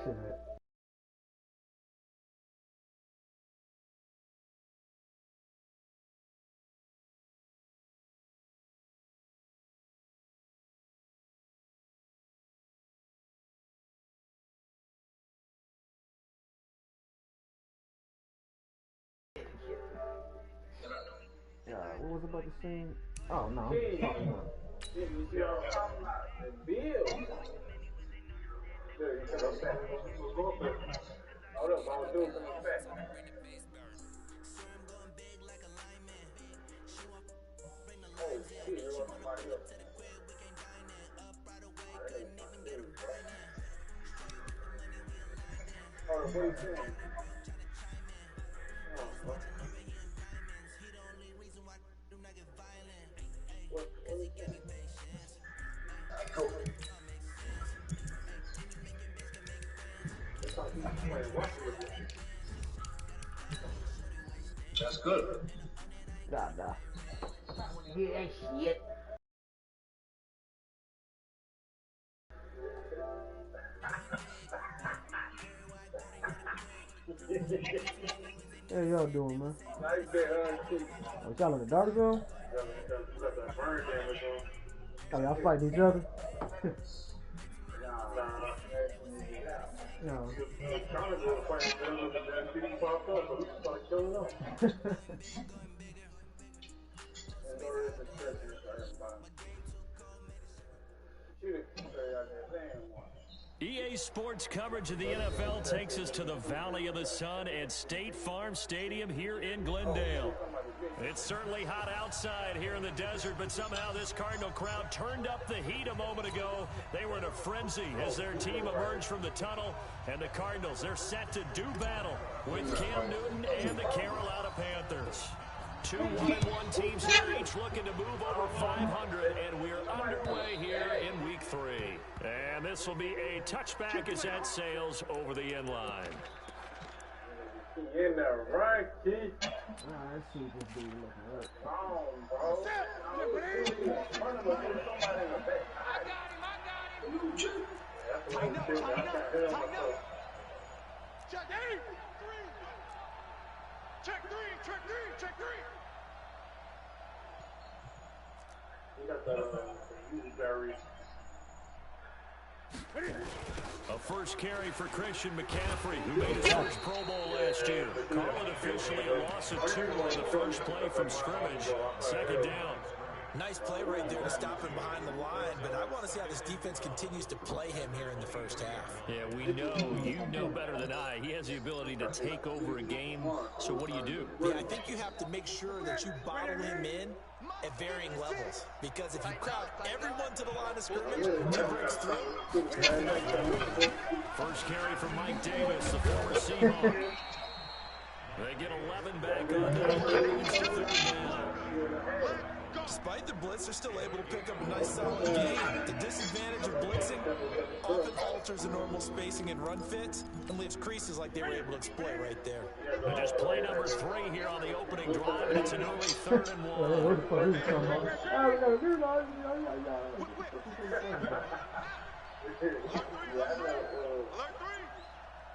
shit. Yeah, what was I about to say? Oh no, I'm talking about. That's good. Nah. Yeah, shit. How y'all doing, man? Oh, y'all in the dark zone? Oh, y'all fighting each other? No. EA Sports coverage of the NFL takes us to the Valley of the Sun at State Farm Stadium here in Glendale. It's certainly hot outside here in the desert, but somehow this Cardinal crowd turned up the heat a moment ago. They were in a frenzy as their team emerged from the tunnel, and the Cardinals, they're set to do battle with Cam Newton and the Carolina Panthers. Two 1-1 teams here, each looking to move over 500, and we're underway here in Week 3. And this will be a touchback as that sails over the end line. In there, right, Keith? I see this dude looking up. Bro. Tighten up. Check three. Check three. You got the easy berries. A first carry for Christian McCaffrey, who made his first Pro Bowl last year. Call it officially a loss of 2 on the first play from scrimmage. Second down. Nice play right there to stop him behind the line, but I want to see how this defense continues to play him here in the first half. Yeah, we know, you know better than I. He has the ability to take over a game, so what do? Yeah, I think you have to make sure that you bottle him in at varying levels, because if you crowd everyone to the line of scrimmage, he breaks through. First carry from Mike Davis, the former Seahawk. They get 11 back on that. Despite the blitz, they're still able to pick up a nice solid gain. The disadvantage of blitzing often alters the normal spacing and run fits and leaves creases like they were able to exploit right there. Just play number 3 here on the opening drive, and it's an early 3rd and 1.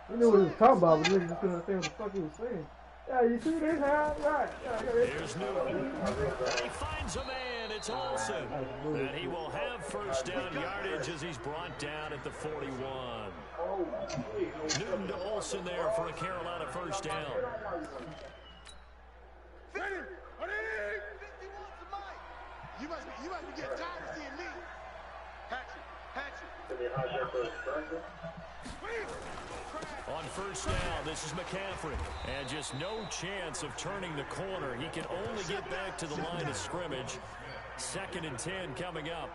You knew what he was talking about, but niggas just couldn't understand what the fuck he was saying. Yeah, you see this how? Right. Here's Newton. He finds a man. It's Olsen. And he will have first down yardage as he's brought down at the 41. Newton to Olsen there for a Carolina first down. You must be getting tired of seeing me. Hatchet. On first down, this is McCaffrey. And just no chance of turning the corner. He can only get back to the line of scrimmage. 2nd and 10 coming up.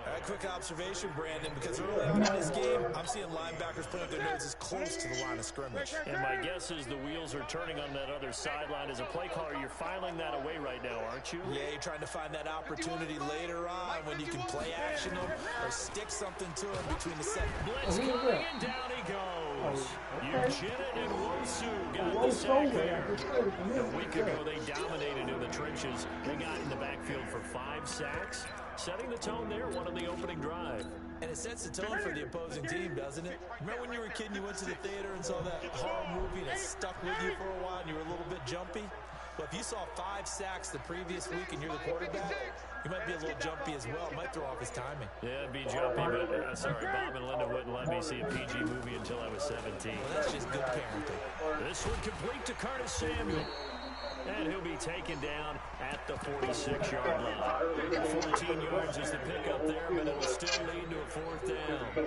A quick observation, Brandon, because early on in this game, I'm seeing linebackers putting their noses close to the line of scrimmage. And my guess is the wheels are turning on that other sideline. As a play caller, you're filing that away right now, aren't you? Yeah, you're trying to find that opportunity later on when you can play action them or stick something to them between the set. Blitz coming, and down he goes. Uchenna and Wosu got the sack there. A week ago, they dominated in the trenches. They got in the backfield for 5 sacks. Setting the tone there, one on the opening drive. And it sets the tone for the opposing team, doesn't it? Remember when you were a kid and you went to the theater and saw that horror movie and it stuck with you for a while and you were a little bit jumpy? Well, if you saw 5 sacks the previous week and you're the quarterback, you might be a little jumpy as well. It might throw off his timing. Yeah, it'd be jumpy, but sorry, Bob and Linda wouldn't let me see a PG movie until I was 17. Well, that's just good parenting. This one complete to Curtis Samuel. And he'll be taken down at the 46-yard line. 14 yards is the pickup there, but it'll still lead to a 4th down.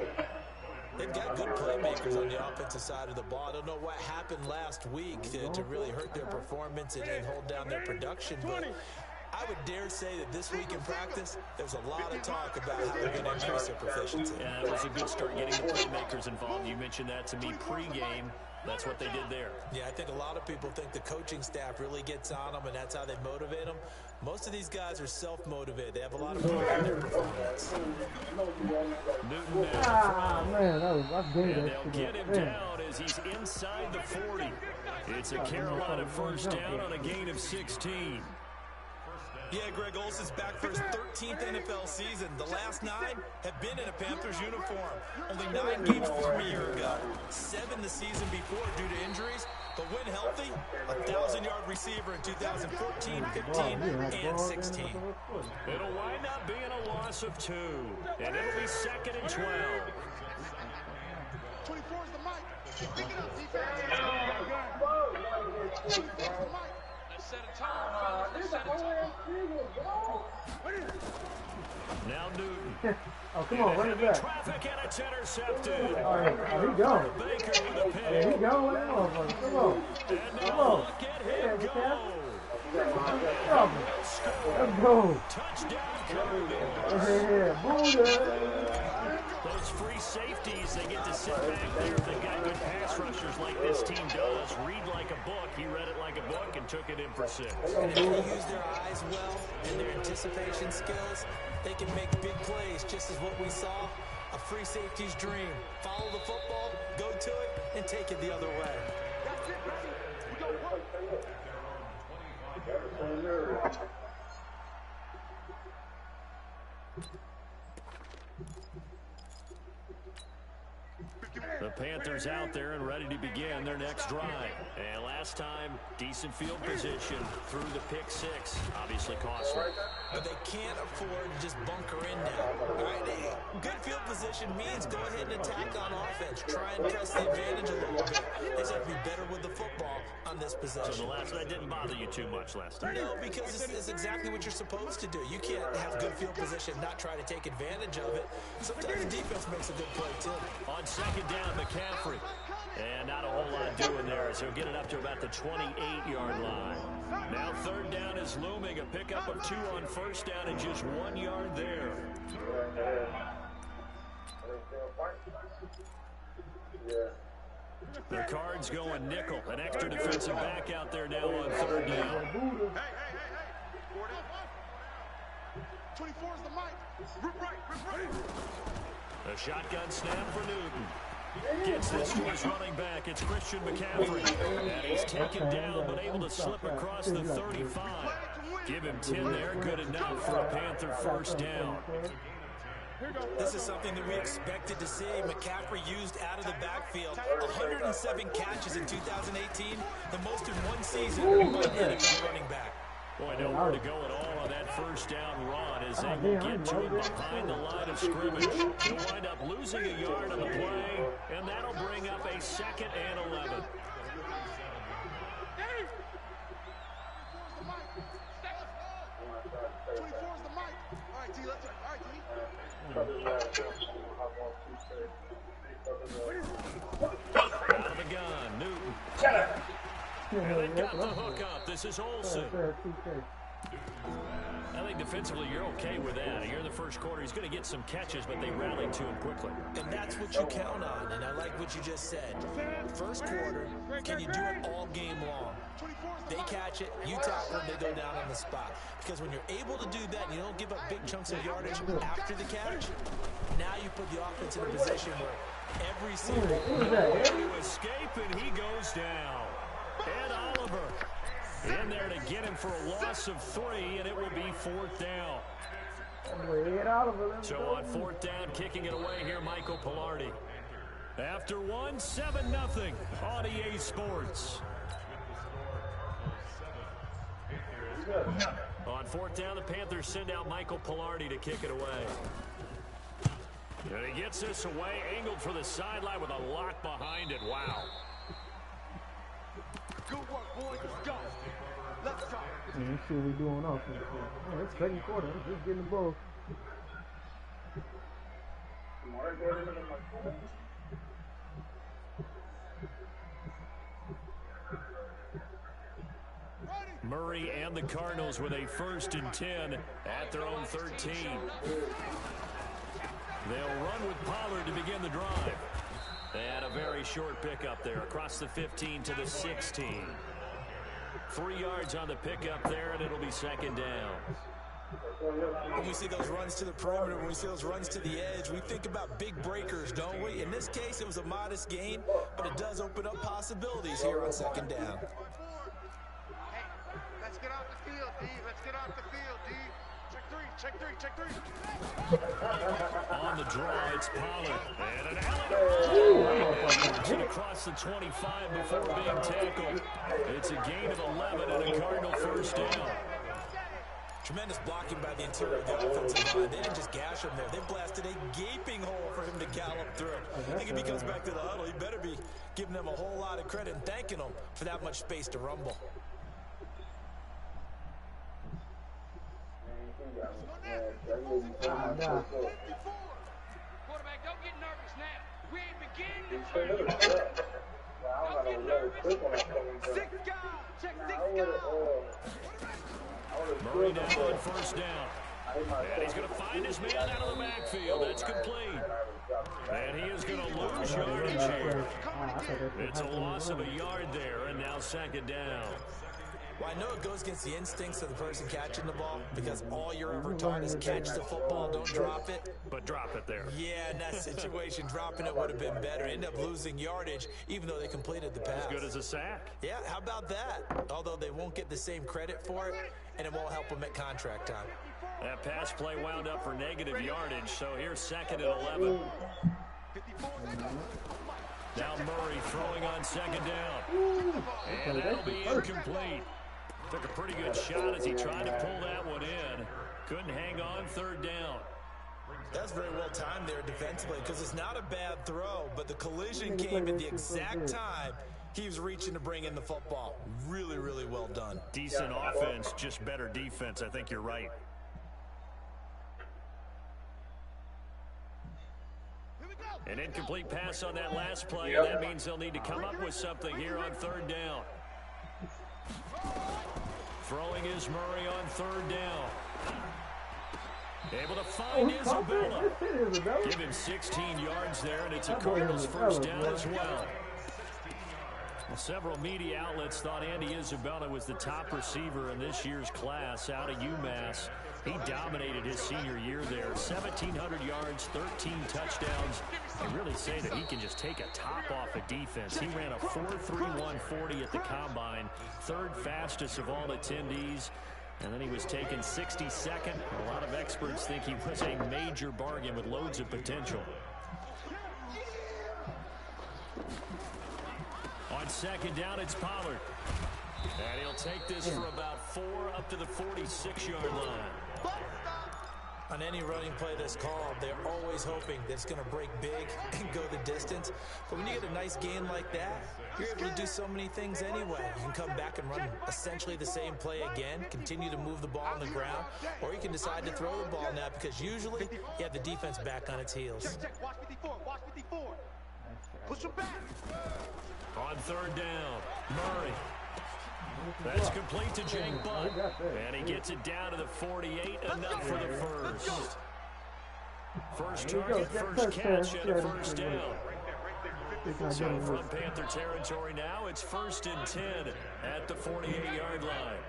They've got good playmakers on the offensive side of the ball. I don't know what happened last week to really hurt their performance and hold down their production, but I would dare say that this week in practice, there's a lot of talk about how they're going to increase their proficiency. Yeah, it was a good start getting the playmakers involved. You mentioned that to me pregame. That's what they did there. Yeah, I think a lot of people think the coaching staff really gets on them, and that's how they motivate them. Most of these guys are self-motivated. They have a lot of pride in their performance. Newton man, that's dangerous. and they'll get him down as he's inside the 40. It's a Carolina first down on a gain of 16. Yeah, Greg Olson's back for his 13th NFL season. The last 9 have been in a Panthers uniform. Only 9 games from a year ago. 7 the season before due to injuries. But when healthy, a 1,000-yard receiver in 2014, 15, and 16. It'll wind up being a loss of 2. And it'll be 2nd and 12. 24 is the mic. Pick it up, defense. Let's set a tone. Let's set a tone. Now Newton. Oh, come on, run it back. Traffic and it's intercepted. All right, he going. Baker with a Yeah, pick. he going. Come on. And Come now on. look at him Yeah, go. Let's go. Touchdown, Kirby. Yeah, Buddha. Those free safeties, they get to sit back there if they've got good pass rushers like this team does. Read like a book. He read it like a book and took it in for 6. And if they use their eyes well and their anticipation skills, they can make big plays, just as what we saw. A free safety's dream. Follow the football, go to it, and take it the other way. That's it, ready? We go work. The Panthers out there and ready to begin their next drive. And last time, decent field position through the pick 6. Obviously costly. But they can't afford to just bunker in now. All right, good field position means go ahead and attack on offense. Try and press the advantage a little bit. They just have to be better with the football on this possession. So the last that didn't bother you too much last time. No, because it's exactly what you're supposed to do. You can't have good field position, not try to take advantage of it. Sometimes the defense makes a good play, too. On 2nd down, McCaffrey. And not a whole lot doing there, so he'll get it up to about the 28-yard line. Now 3rd down is looming. A pickup of 2 on 1st down and just 1 yard there. The Cards going nickel. An extra defensive back out there now on 3rd down. Hey. 24 is the mic. Rip right. A shotgun snap for Newton. Gets this to his running back. It's Christian McCaffrey. And he's taken down, but able to slip across the 35. Give him 10 there. Good enough for a Panther first down. This is something that we expected to see. McCaffrey used out of the backfield. 107 catches in 2018, the most in one season by an NFL running back. Boy, nowhere to go at all on that first down run as they will get to him behind the line of scrimmage. He'll wind up losing a yard on the play, and that'll bring up a 2nd and 11. Out of the gun, Newton. And they got the hook up. This is Olsen. I think defensively you're okay with that. Here in the first quarter, he's going to get some catches, but they rallied to him quickly. And that's what you count on, and I like what you just said. First quarter, can you do it all game long? They catch it, you tackle them, they go down on the spot. Because when you're able to do that and you don't give up big chunks of yardage after the catch, now you put the offense in a position where every single to escape, and he goes down. Ed Oliver in there to get him for a loss of 3, and it will be 4th down. So on 4th down, kicking it away here, Michael Pilardi. After 1, 7-0 on EA Sports. On 4th down, the Panthers send out Michael Pilardi to kick it away. And he gets this away, angled for the sideline with a lock behind it. Wow. Good work, boys. Let's go. Let's go. Let's see what we're doing offense. Oh, it's second quarter. I'm just getting the ball. Murray and the Cardinals with a 1st and 10 at their own 13. They'll run with Pollard to begin the drive. And a very short pickup there across the 15 to the 16. 3 yards on the pickup there, and it'll be 2nd down. When we see those runs to the perimeter, when we see those runs to the edge, we think about big breakers, don't we? In this case, it was a modest gain, but it does open up possibilities here on 2nd down. Hey, let's get off the field, D. Let's get off the field, D. Check three. On the draw, it's Pollard. And an alley. Across the 25 before being tackled. It's a gain of 11 and a Cardinal 1st down. Tremendous blocking by the interior of the offensive line. They didn't just gash him there. They blasted a gaping hole for him to gallop through. I think if he comes back to the huddle, he better be giving them a whole lot of credit and thanking them for that much space to rumble. Quarterback, don't get nervous now. We ain't beginning to turn. Don't get nervous. 6 guys. Check 6 guys. Murray now on 1st down. And he's going to find his man out of the backfield. That's complete. And he is going to lose yardage here. It's a loss of a yard there, and now 2nd down. Well, I know it goes against the instincts of the person catching the ball because all you're ever taught is catch the football, don't drop it. But drop it there. Yeah, in that situation, dropping it would have been better. End up losing yardage, even though they completed the pass. As good as a sack. Yeah, how about that? Although they won't get the same credit for it, and it won't help them at contract time. That pass play wound up for negative yardage, so here's 2nd and 11. Now Murray throwing on 2nd down. And that'll be incomplete. Took a pretty good shot as he tried to pull that one in. Couldn't hang on 3rd down. That's very well timed there defensively because it's not a bad throw, but the collision came at the exact time he was reaching to bring in the football. Really, really well done. Decent offense, just better defense. I think you're right. An incomplete pass on that last play, and that means they'll need to come up with something here on 3rd down. Throwing is Murray on 3rd down. Able to find Isabella. Give him 16 yards there, and it's a Cardinals 1st down as well. Well, several media outlets thought Andy Isabella was the top receiver in this year's class out of UMass. He dominated his senior year there. 1,700 yards, 13 touchdowns. They really say that he can just take a top off a defense. He ran a 4.31 40 at the Combine, 3rd fastest of all attendees. And then he was taken 62nd. A lot of experts think he was a major bargain with loads of potential. On 2nd down, it's Pollard. And he'll take this for about 4 up to the 46-yard line. On any running play that's called, they're always hoping that it's going to break big and go the distance. But when you get a nice gain like that, you're able to do so many things anyway. You can come back and run essentially the same play again, continue to move the ball on the ground, or you can decide to throw the ball now because usually you have the defense back on its heels. Check. Watch 54. Watch 54. Push him back. On 3rd down, Murray. That's complete to Jake Butt. And he gets it down to the 48, enough for the first. First target, first catch, and a 1st down. So from Panther territory now, it's 1st and 10 at the 48-yard line.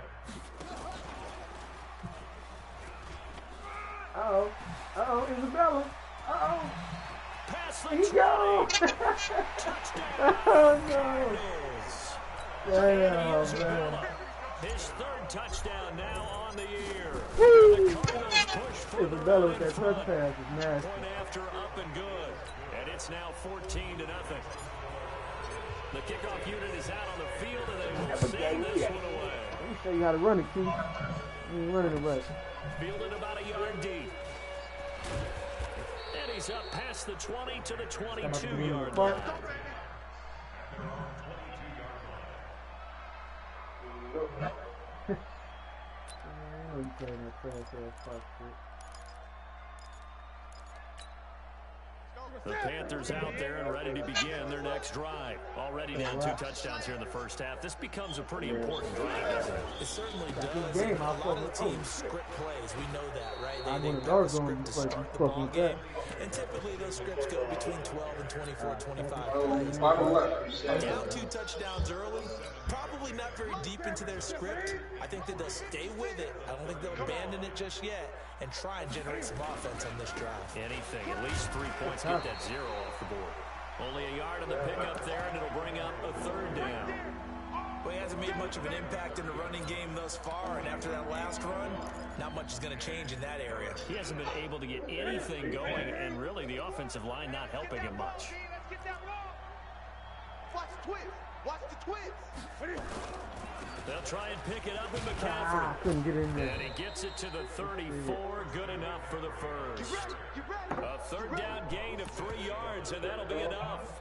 Isabella. Pass the 20. Touchdown. Oh, no. Isabella. His third touchdown now on the year. Woo! The Cardinals push for the Isabella with run that front. touch pass is nasty. Point after up and good. And it's now 14-0. The kickoff unit is out on the field, and they will send this one away. Let me show you how to run it, Keith. You ain't running the rush. Fielded about a yard deep. And he's up past the 20 to the 22-yard line. I know you playing that trash-ass fuck shit. The Panthers out there and ready to begin their next drive. Already down 2 touchdowns here in the first half. This becomes a pretty important drive, doesn't it? It certainly does. A lot of the teams script plays. We know that, right? They got a script to start the ball game. And typically those scripts go between 12 and 24, 25 plays. Down 2 touchdowns early. Probably not very deep into their script. I think that they'll stay with it. I don't think they'll abandon it just yet and try and generate some offense on this drive. Anything. At least 3 points. Get that 0 off the board. Only a yard on the pickup there, and it'll bring up a 3rd down. Well, he hasn't made much of an impact in the running game thus far, and after that last run, not much is going to change in that area. He hasn't been able to get anything going, and really the offensive line not helping him much. Let's get that ball. Watch the twist. Watch the twist. They'll try and pick it up with McCaffrey. Couldn't get in there. And he gets it to the 34. Good enough for the first. A 3rd down gain of 3 yards, and that'll be enough.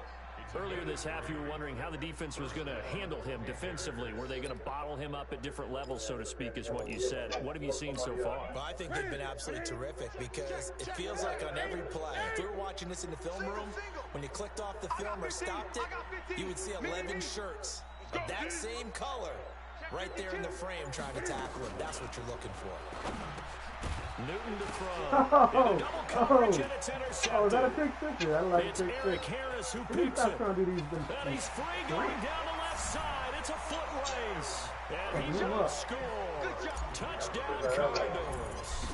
Earlier this half, you were wondering how the defense was going to handle him defensively. Were they going to bottle him up at different levels, so to speak, is what you said. What have you seen so far? Well, I think they've been absolutely terrific because it feels like on every play, if you were watching this in the film room, when you clicked off the film or stopped it, you would see 11 shirts of that same color right there in the frame trying to tackle him. That's what you're looking for. Newton to throw. Into double coverage, and it's intercepted. Oh, is that a pick six? I like It's pick Eric six. Harris who Please picks stop it. trying to do these And he's free going down the left side. It's a foot race. And he's Move going to up. score. Touchdown Cardinals.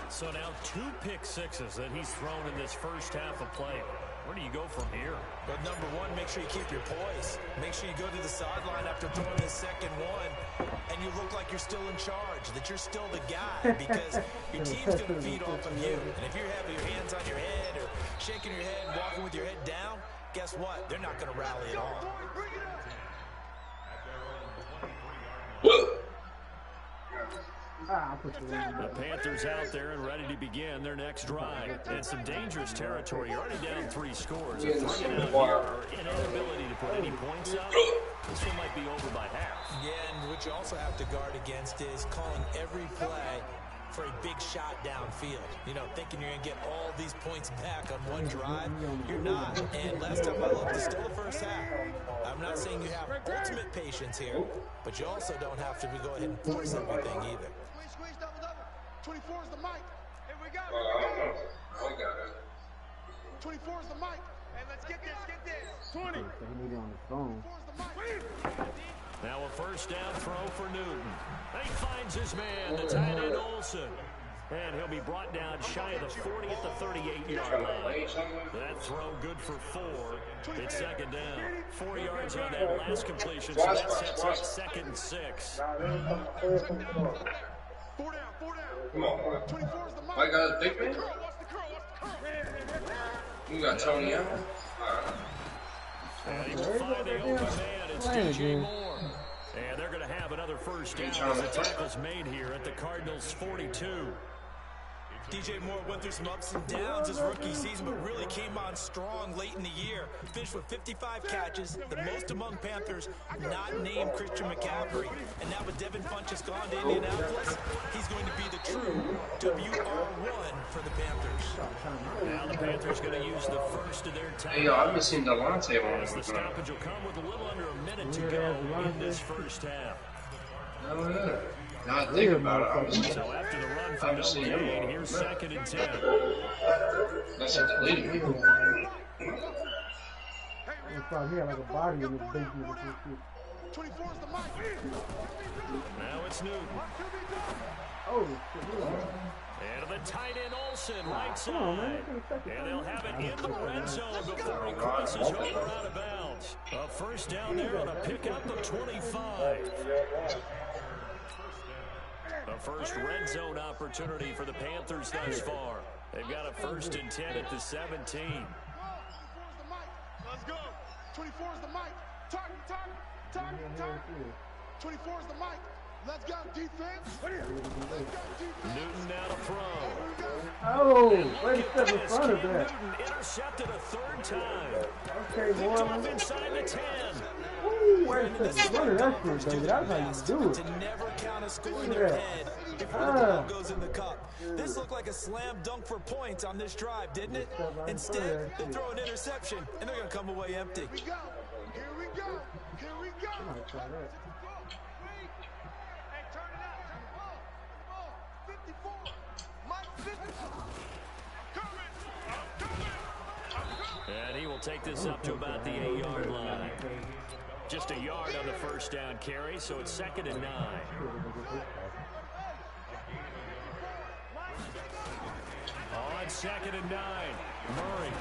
So now 2 pick sixes that he's thrown in this first half of play. Where do you go from here? But number one, make sure you keep your poise. Make sure you go to the sideline after throwing this second one, and you look like you're still in charge, that you're still the guy, because your team's going to feed off of you. And if you're having your hands on your head or shaking your head and walking with your head down, guess what? They're not going to rally at all. The Panthers out there and ready to begin their next drive. And some dangerous territory. You're already down 3 scores. A 3-and-out here or an inability to put any points up. This one might be over by half. Yeah, and what you also have to guard against is calling every play for a big shot downfield. You know, thinking you're going to get all these points back on one drive. You're not. And last time I looked, it's still the first half. I'm not saying you have ultimate patience here, but you also don't have to go ahead and force everything either. Squeeze, double, double. 24 is the mic. Here we go. I got it. 24 is the mic. Hey, let's get this. 20. He need it on his phone. 24 is the mic. Now a first down throw for Newton. He finds his man, the tight end Olsen. And he'll be brought down shy of the 40 at the 38-yard line. That throw good for 4. It's second down. 4 yards on that last completion, so that sets up 2nd and 6. 4 down, 4 down. Come on. 24 is the mic. I got a big man. Watch the curl. You got Tony Allen. And he will find the open man. It's DJ Moore. And they're going to have another first down as the tackle's made here at the Cardinals' 42. DJ Moore went through some ups and downs his rookie season, but really came on strong late in the year. Finished with 55 catches, the most among Panthers, not named Christian McCaffrey. And now with Devin Funchess gone to Indianapolis, he's going to be the true WR1 for the Panthers. Now the Panthers going to use the first of their time. Hey, yo, I've been seeing Delonte on As the stoppage will come with a little under a minute to go in this first half. Oh, yeah. Now I think about it, obviously. So after the run from no gain, here's 2nd and 10. That's a deleted. He probably had like a body in his basement. 24 is the mic. Now it's Newton. Oh, shit. And the tight end Olsen, right side. And they'll have it in the red zone before he crosses over out of bounds. A first down there on a pickup of 25. A first red zone opportunity for the Panthers thus far. They've got a 1st and 10 at the 17. Let's go. 24 is the mic. Target. 24 is the mic. Let's go, defense. Newton now to throw. Oh, wait a step in front of that. Newton intercepted a 3rd time. Okay, Picked off boy. inside the 10. Ooh, wait a second. Run that shit, baby. That's how you do it. To never count a score in their head before the ball goes in the cup. This looked like a slam dunk for points on this drive, didn't it? Instead, they throw an interception, and they're going to come away empty. Here we go. Here we go. Here we go. I might try that. Hey, turn it out. Turn the ball. 54. Mike 54. I'm coming. And he will take this up to about the 8-yard line. Just a yard on the first down carry, so it's 2nd and 9. On 2nd and 9, Murray.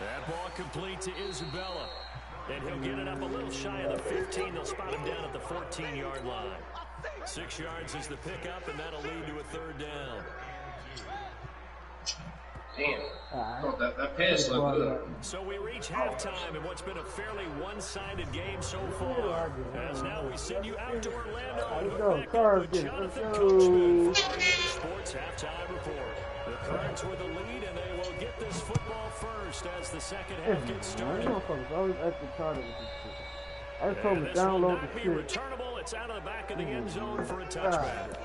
That ball complete to Isabella. And he'll get it up a little shy of the 15. They'll spot him down at the 14-yard line. 6 yards is the pickup, and that'll lead to a 3rd down. Damn. Oh, that pass looked good. So we reach halftime in what's been a fairly one-sided game so far. As now we send you out to Orlando. Let's go. Cars get it. Let's Jonathan go. Coachman for our Sports Halftime Report. The Cards with the lead, and they will get this football first as the second half gets started. Motherfuckers always extra charted with this shit. I just told And them this will download not the be shit. returnable. It's out of the back of the end zone for a touchback.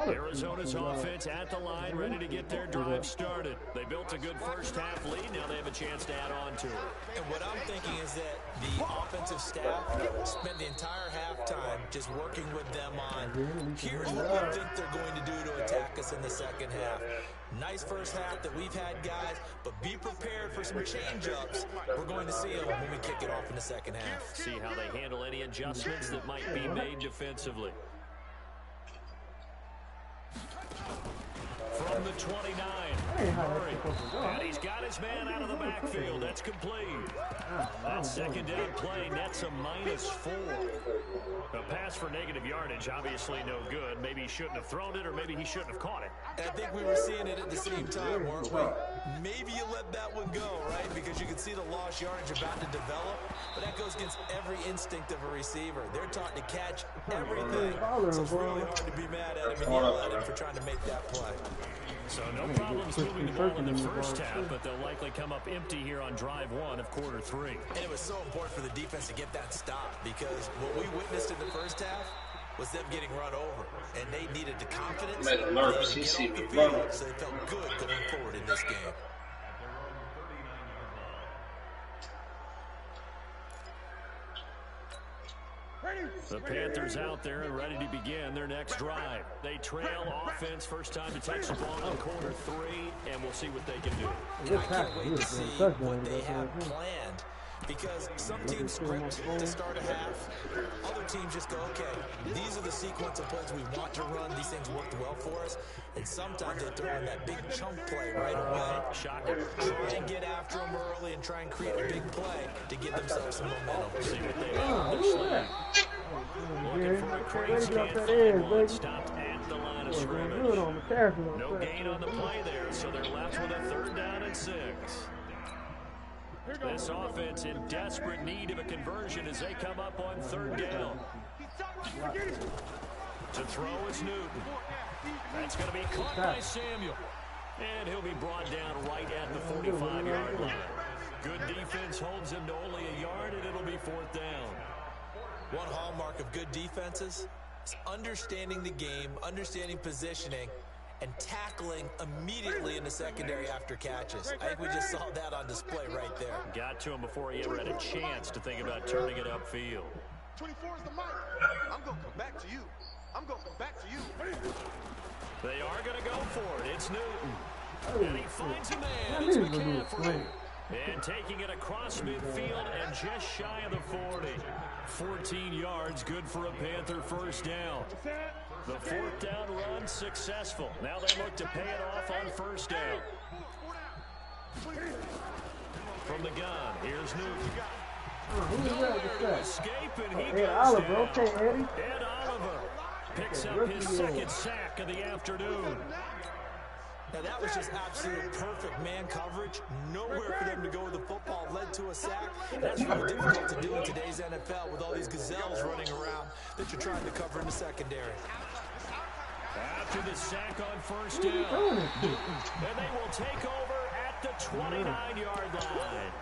Arizona's offense at the line, ready to get their drive started. They built a good first half lead. Now they have a chance to add on to it. And what I'm thinking is that the offensive staff spent the entire halftime just working with them on, here's what we think they're going to do to attack us in the second half. Nice first half that we've had, guys, but be prepared for some change-ups. We're going to see them when we kick it off in the second half. See how they handle any adjustments that might be made defensively. From the 29, Murray. And he's got his man out of the backfield. That's complete. That second down play nets a -4. A pass for negative yardage, obviously no good. Maybe he shouldn't have thrown it, or maybe he shouldn't have caught it. And I think we were seeing it at the same time, weren't we? Maybe you let that one go, right? Because you can see the lost yardage about to develop. But that goes against every instinct of a receiver. They're taught to catch everything. So it's really hard to be mad at him and yell at him for trying to make that play. So no problems moving the ball in the first half, but they'll likely come up empty here on drive 1 of quarter 3. And it was so important for the defense to get that stop, because what we witnessed in the first half was them getting run over, and they needed the confidence to get off the field, so they felt good going forward in this game. The Panthers out there and ready to begin their next drive. They trail offense, first time to touch the ball in quarter 3, and we'll see what they can do. I can't wait to see what they have planned, because some teams sprint to start a half. Other teams just go, okay, these are the sequence of plays we want to run. These things worked well for us. And sometimes they throw in that big chunk play right away. Shocker. Try and get after them early and try and create a big play to give themselves some momentum. See what they have on their sleeve. Looking for a crazy can't find one. Stopped at the line of scrimmage. No gain on the play there, so they're left with a 3rd down and 6. This offense in desperate need of a conversion as they come up on 3rd down. To throw is Newton. That's going to be caught by Samuel. And he'll be brought down right at the 45-yard line. Good defense holds him to only a yard, and it'll be 4th down. One hallmark of good defenses is understanding the game, understanding positioning, and tackling immediately in the secondary after catches. I think we just saw that on display right there. Got to him before he ever had a chance to think about turning it upfield. 24 is the mic. I'm going to come back to you. I'm going to come back to you. They are going to go for it. It's Newton. And he finds a man. It's McCaffrey. And taking it across midfield and just shy of the 40. 14 yards, good for a Panther first down. The 4th down run successful. Now they look to pay it off on 1st down. From the gun, here's Newton. Escape, and he goes Oliver, down. okay, Eddie. Ed Oliver picks up his 2nd sack of the afternoon. Now that was just absolute perfect man coverage. Nowhere for them to go with the football. Led to a sack. That's really difficult to do in today's NFL with all these gazelles running around that you're trying to cover in the secondary. After the sack on 1st down, and they will take over at the 29-yard line.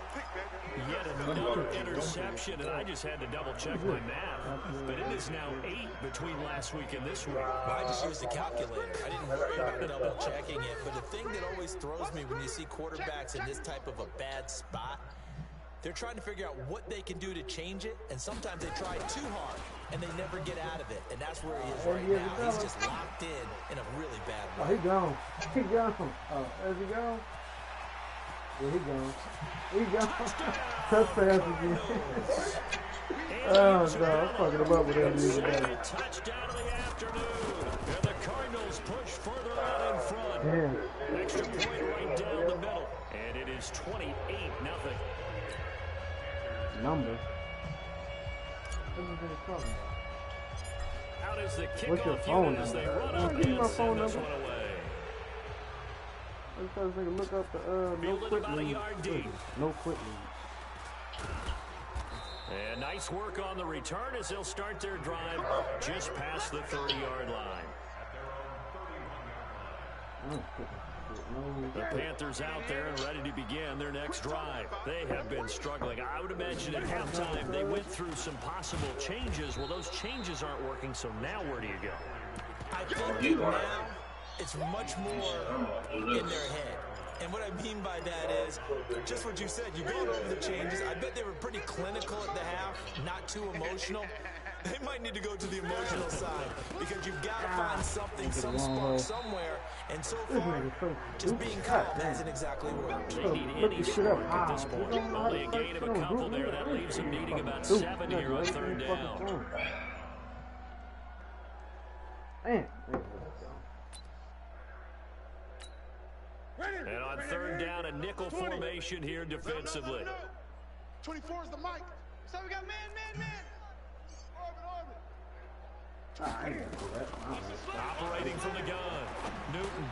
Yet another interception, and I just had to double-check my math. But it is now 8 between last week and this week. Well, I just used a calculator. I didn't worry about double-checking it. But the thing that always throws me when you see quarterbacks in this type of a bad spot, they're trying to figure out what they can do to change it, and sometimes they try too hard, and they never get out of it. And that's where he is right now. He's just locked in a really bad way. Oh, he gone. He gone. Oh, is he gone? Yeah, he gone. He gone. Touchdown again. Oh, no, I'm fucking him up with that music. Touchdown of the afternoon. And the Cardinals push further out in front. Damn. Extra point right down the middle. And it is 28-0. Number. Out is the What's your kickoff phone unit as they number? run up Give me and my send phone this number. one away. I'm trying to look up the no Fielded quit about a lead. yard deep. No quit lead. And nice work on the return as they'll start their drive just past the 30-yard line. The Panthers out there and ready to begin their next drive. They have been struggling. I would imagine at halftime they went through some possible changes. Well, those changes aren't working, so now where do you go? I think that now it's much more in their head. And what I mean by that is just what you said. You've gone over the changes. I bet they were pretty clinical at the half, not too emotional. They might need to go to the emotional side because you've got to find something, some spark somewhere. And so far, just being calm hasn't exactly worked. They need any spark at this point. Only a gain of a couple there. That leaves them needing about 7 here on 3rd down. Man. And on 3rd down, a nickel formation here defensively. 24 is the mic. So we got man. Operating from the gun. Newton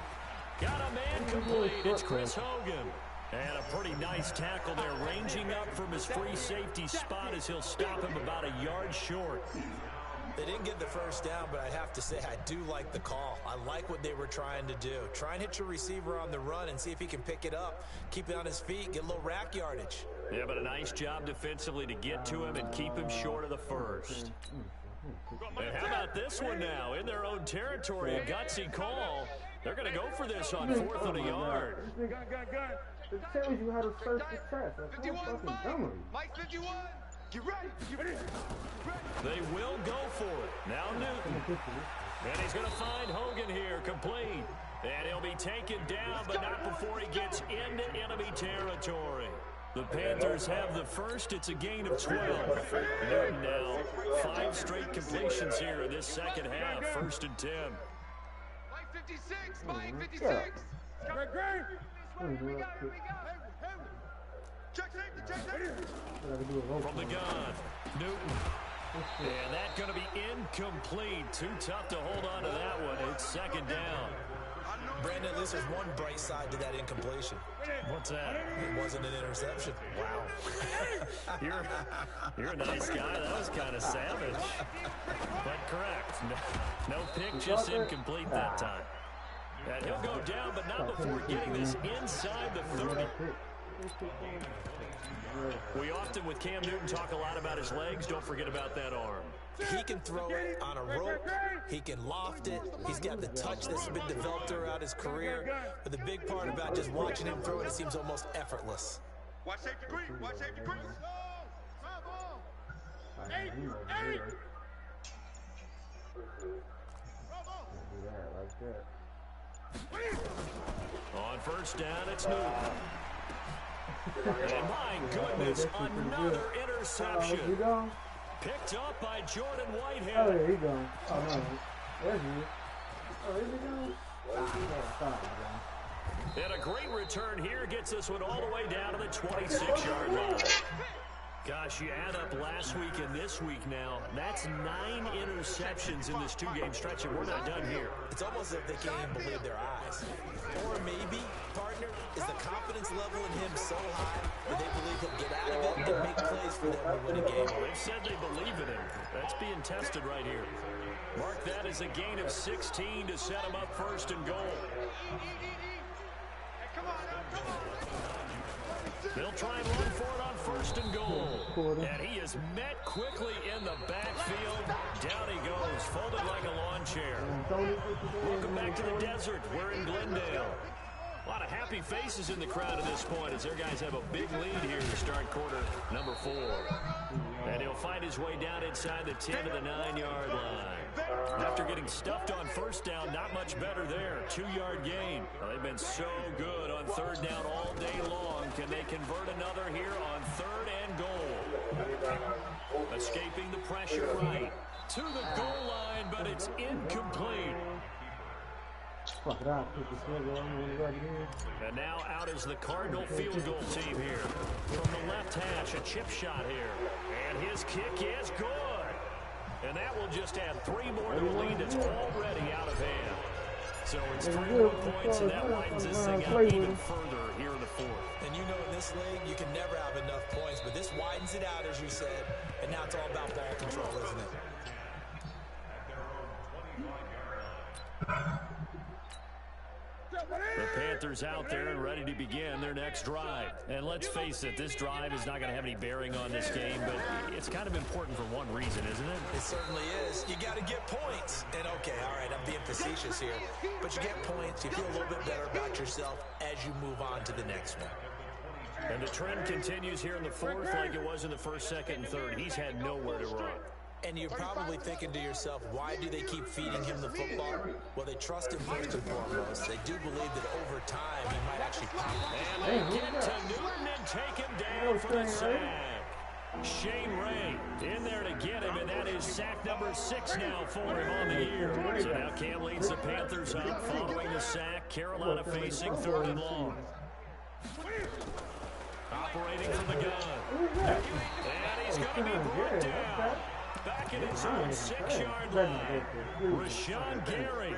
got a man complete. It's Chris Hogan. And a pretty nice tackle there, ranging up from his free safety spot as he'll stop him about a yard short. They didn't get the 1st down, but I have to say I do like the call. I like what they were trying to do. Try and hit your receiver on the run and see if he can pick it up. Keep it on his feet, get a little rack yardage. Yeah, but a nice job defensively to get to him and keep him short of the 1st. And how about this one now? In their own territory, a gutsy call. They're going to go for this on 4th and a yard. It tells you how to search the trash. That's so fucking dumb. Mike 51. Get ready. They will go for it. Now Newton. And he's going to find Hogan here, complete. And he'll be taken down, but not before he gets into enemy territory. The Panthers have the 1st. It's a gain of 12. Newton now 5 straight completions here in this 2nd half. 1st and 10. Mike 56. Mike 56. We got it. Check safety. From the gun, Newton. And that's going to be incomplete. Too tough to hold on to that one. It's 2nd down. Brandon, at least there's one bright side to that incompletion. What's that? It wasn't an interception. Wow. You're a nice guy. That was kind of savage. But correct. No pick, just incomplete that time. And he'll go down, but not before getting this inside the 30. We often, with Cam Newton, talk a lot about his legs. Don't forget about that arm. He can throw it on a rope. He can loft it. He's got the touch that's been developed throughout his career. But the big part about just watching him throw it, it seems almost effortless. Watch safety green. Watch safety green. On 1st down, it's Newton. And my goodness, another interception. Picked up by Jordan Whitehead. Oh, yeah, he gone. Oh, no. There he is. Oh, is he going? And a great return here gets this one all the way down to the 26-yard line. Gosh, you add up last week and this week now, that's 9 interceptions in this two-game stretch, and we're not done here. It's almost as if they can't even believe their eyes. Or maybe, partner, is the confidence level in him so high that they believe he'll get out of it and make plays for them to win a game. Well, they've said they believe in him. That's being tested right here. Mark that as a gain of 16 to set him up first and goal. They'll try and run for it on first and goal. And he is met quickly in the backfield. Down he goes, folded like a lawn chair. Welcome back to the desert. We're in Glendale. A lot of happy faces in the crowd at this point as their guys have a big lead here to start quarter number 4. And he'll find his way down inside the 10 to the 9-yard line. After getting stuffed on first down, not much better there. 2-yard gain. Well, they've been so good on third down all day long. Can they convert another here on third and goal? Escaping the pressure right to the goal line, but it's incomplete. And now out is the Cardinal field goal team here. From the left hash, a chip shot here. And his kick is good. And that will just add 3 more to a lead that's already out of hand. So it's 3 more points, and that widens this thing out even further here in the 4th. And you know in this league, you can never have enough points, but this widens it out, as you said. And now it's all about ball control, isn't it? The Panthers out there and ready to begin their next drive. And let's face it, this drive is not going to have any bearing on this game, but it's kind of important for one reason, isn't it? It certainly is. You got to get points. And okay, all right, I'm being facetious here, but you get points, you feel a little bit better about yourself as you move on to the next one. And the trend continues here in the 4th like it was in the 1st, 2nd, and 3rd. He's had nowhere to run. And you're probably thinking to yourself, why do they keep feeding him the football? Well, they trust him first and foremost. They do believe that over time he might actually pop. And they get to Newton and take him down for the sack. Shane Ray in there to get him, and that is sack number 6 now for him on the year. So now Cam leads the Panthers up following the sack. Carolina facing 3rd and long. Operating from the gun. And he's going to be brought down. Back in his own 6-yard line. Rashawn Gary.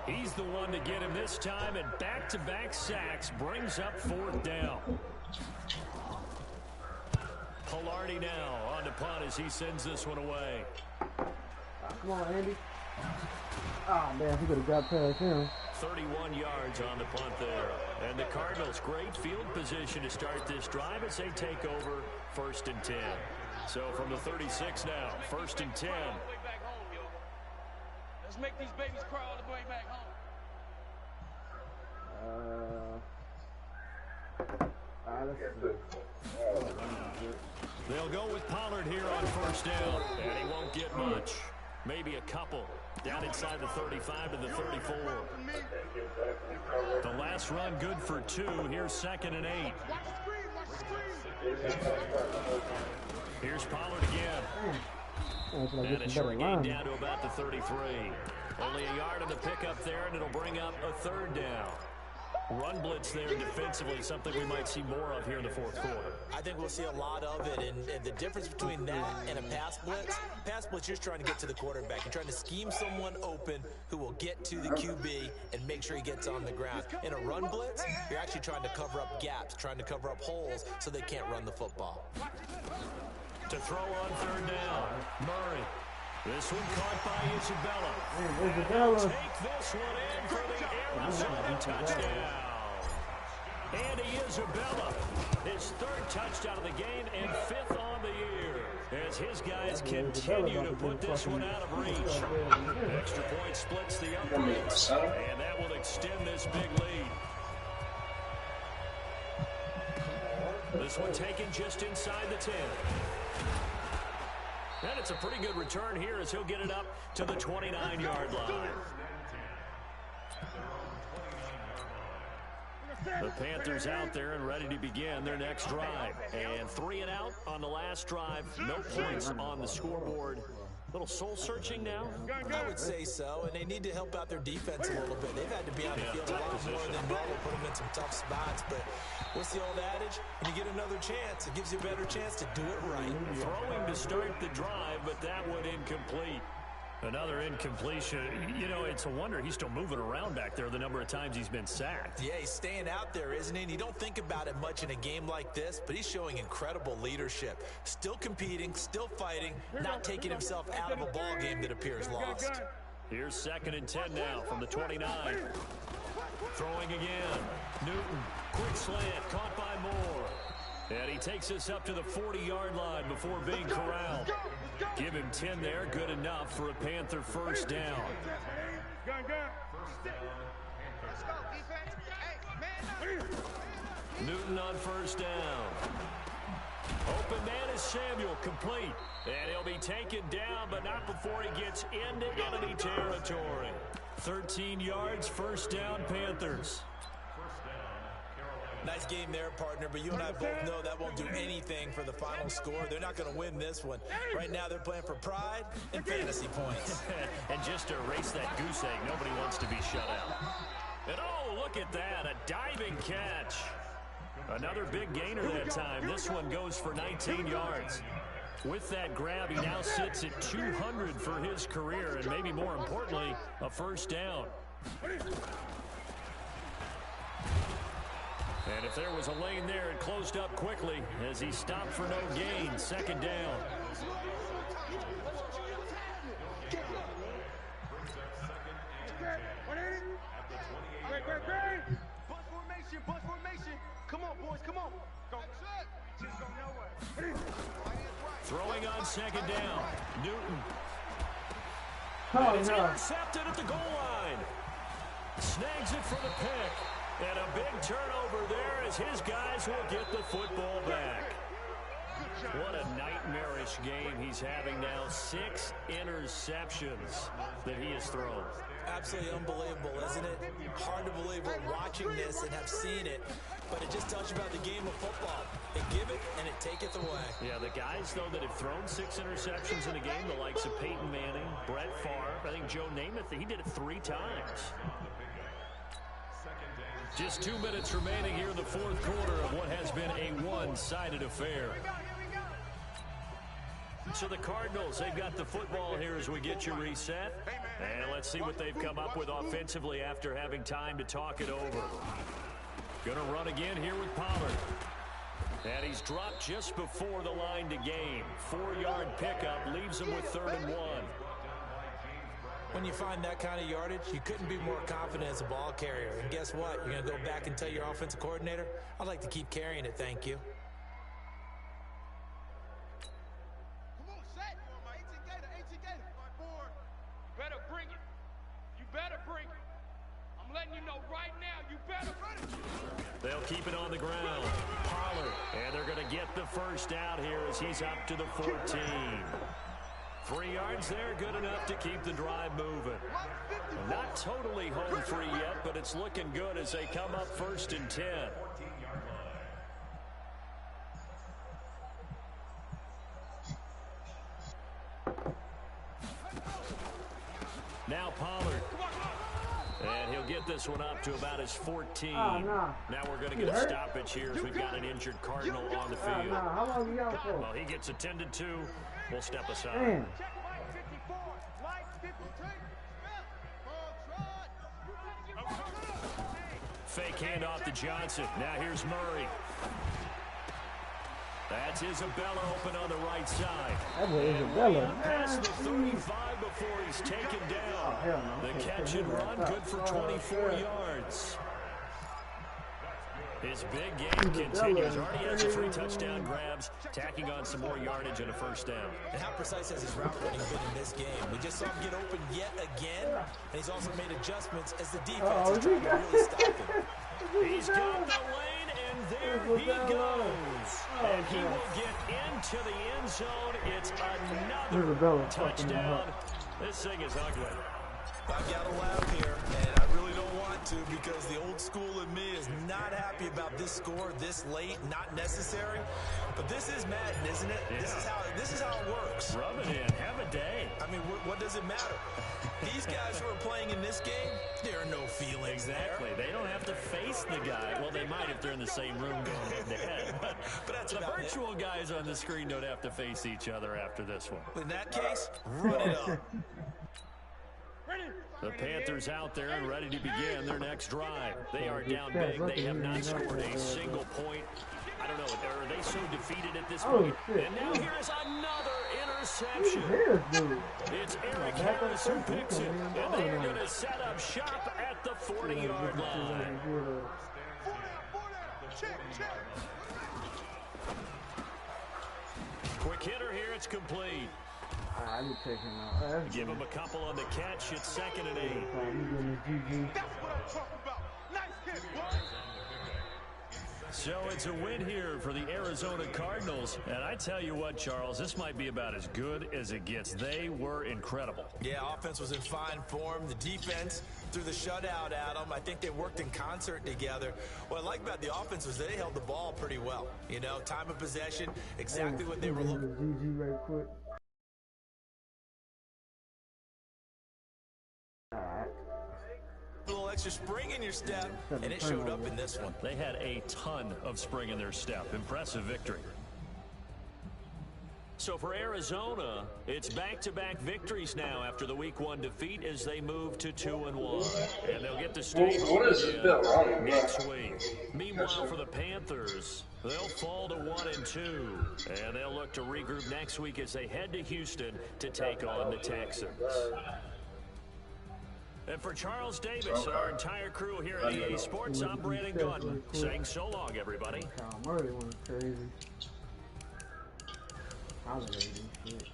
He's the one to get him this time, and back-to-back sacks brings up 4th down. Pilardi now on the punt as he sends this one away. Come on, Andy. Oh, man, he could have got past him. 31 yards on the punt there. And the Cardinals, great field position to start this drive as they take over 1st and 10. So from the 36 now, 1st and 10. Let's make these babies cry all the way back home. They'll go with Pollard here on 1st down, and he won't get much. Maybe a couple. Down inside the 35 to the 34. The last run good for 2. Here's 2nd and 8. Here's Pollard again. And a short gain down to about the 33. Only a yard on the pickup there, and it'll bring up a 3rd down. Run blitz there defensively, something we might see more of here in the 4th quarter. I think we'll see a lot of it, and the difference between that and a pass blitz, you're trying to get to the quarterback. You're trying to scheme someone open who will get to the QB and make sure he gets on the ground. In a run blitz, you're actually trying to cover up gaps, trying to cover up holes so they can't run the football. To throw on 3rd down, Murray. This one caught by Isabella. Take this one in for the Arizona touchdown. Andy Isabella, his 3rd touchdown of the game and 5th on the year. As his guys continue to put this one out of reach. Extra point splits the uprights, and that will extend this big lead. This one taken just inside the 10. And it's a pretty good return here as he'll get it up to the 29-yard line. The Panthers out there and ready to begin their next drive. And 3 and out on the last drive. No points on the scoreboard Little soul-searching now? I would say so, and they need to help out their defense a little bit. They've had to be on the field a lot more than normal, put them in some tough spots. But what's the old adage? When you get another chance, it gives you a better chance to do it right. Throwing to start the drive, but that one incomplete. Another incompletion. You know, it's a wonder he's still moving around back there the number of times he's been sacked. Yeah, he's staying out there, isn't he? And you don't think about it much in a game like this, but he's showing incredible leadership. Still competing, still fighting, not taking himself out of a ball game that appears lost. Here's 2nd and 10 now from the 29. Throwing again. Newton, quick slant, caught by Moore. And he takes us up to the 40-yard line before being corralled. Give him 10 there, good enough for a Panther first down. Newton on first down. Open man is Samuel, complete. And he'll be taken down, but not before he gets into enemy territory. 13 yards, first down, Panthers. Nice game there, partner, but you and I both know that won't do anything for the final score. They're not going to win this one. Right now, they're playing for pride and fantasy points. And just to erase that goose egg, nobody wants to be shut out. And oh, look at that, a diving catch. Another big gainer that time. This one goes for 19 yards. With that grab, he now sits at 200 for his career, and maybe more importantly, a first down. And if there was a lane there, it closed up quickly as he stopped for no gain. 2nd down. Bust formation. Come on, boys, come on. Go. Just go nowhere. Throwing on 2nd down. Newton. Oh, And it's no. intercepted at the goal line. Snags it for the pick. And a big turnover there as his guys will get the football back. What a nightmarish game he's having now. 6 interceptions that he has thrown. Absolutely unbelievable, isn't it? Hard to believe we're watching this and have seen it, but it just tells you about the game of football. They give it and it taketh away. Yeah, the guys, though, that have thrown 6 interceptions in a game, the likes of Peyton Manning, Brett Favre, I think Joe Namath, he did it 3 times. Just 2 minutes remaining here in the 4th quarter of what has been a one-sided affair. So the Cardinals, they've got the football here as we get you reset. And let's see what they've come up with offensively after having time to talk it over. Gonna run again here with Pollard. And he's dropped just before the line to gain. 4-yard pickup leaves him with 3rd and 1. When you find that kind of yardage, you couldn't be more confident as a ball carrier. And guess what? You're going to go back and tell your offensive coordinator, I'd like to keep carrying it, thank you. Come on, set. 18 Gator. You better bring it. You better bring it. I'm letting you know right now, you better bring it. They'll keep it on the ground. Pollard. And they're going to get the first out here as he's up to the 14. 3 yards there, good enough to keep the drive moving. Not totally home free yet, but it's looking good as they come up 1st and 10. Now Pollard. And he'll get this one up to about his 14. Oh, no. Now we're going to get a stoppage here as we've got an injured Cardinal on the field. No, how long you out for? Well, he gets attended to. We'll step aside. Damn. Fake handoff to Johnson. Now here's Murray. That's Isabella open on the right side. That was Isabella. Past the 35 before he's taken down. hell no. The catch and run good for 24 yards. His big game continues. Already has the 3 touchdown grabs, tacking on some more yardage and a first down. And how precise has his route running been in this game? We just saw him get open yet again, and he's also made adjustments as the defense is trying to really stop him. He's got the lane, and there he goes. And he will get into the end zone. It's another touchdown. This thing is ugly. I've got to laugh here, and I really don't want to because the old school in me is not happy about this score this late, not necessary. But this is Madden, isn't it? Yeah. This is how it works. Rub it in. Have a day. I mean, what does it matter? These guys who are playing in this game, there are no feelings exactly. there. They don't have to face the guy. Well, they might if they're in the same room going head-to-head. But that's the virtual guys on the screen don't have to face each other after this one. In that case, run it up. The Panthers out there and ready to begin their next drive. They are down big. They have not scored a single point. I don't know. Are they so defeated at this point? And now here is another interception. It's Eric Harris who picks it. And they are going to set up shop at the 40-yard line. Quick hitter here. It's complete. I need to take him out. Give him a couple on the catch. It's 2nd and 8. That's what I'm talking about. Nice hit, boy. So it's a win here for the Arizona Cardinals. And I tell you what, Charles, this might be about as good as it gets. They were incredible. Yeah, offense was in fine form. The defense threw the shutout at them. I think they worked in concert together. What I like about the offense was they held the ball pretty well. You know, time of possession, exactly what they were looking for. Right quick. A little extra spring in your step, and it showed up in this one. They had a ton of spring in their step. Impressive victory. So for Arizona, it's back-to-back victories now after the Week 1 defeat as they move to 2-1. And they'll get to stay home again next week. Meanwhile, for the Panthers, they'll fall to 1-2. And they'll look to regroup next week as they head to Houston to take on the Texans. And for Charles Davis and our entire crew here at EA Sports, I'm Brandon Gaudin saying so long, everybody. Kyle Murray went crazy. Holiday shit.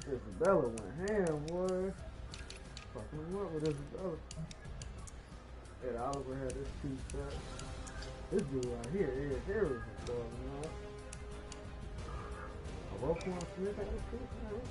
Isabella went ham, boy. Fucking him up with Isabella. Ed Oliver had this 2 sets. This dude right here, Ed Harris is starting up. Roquan Smith had this 2 sets.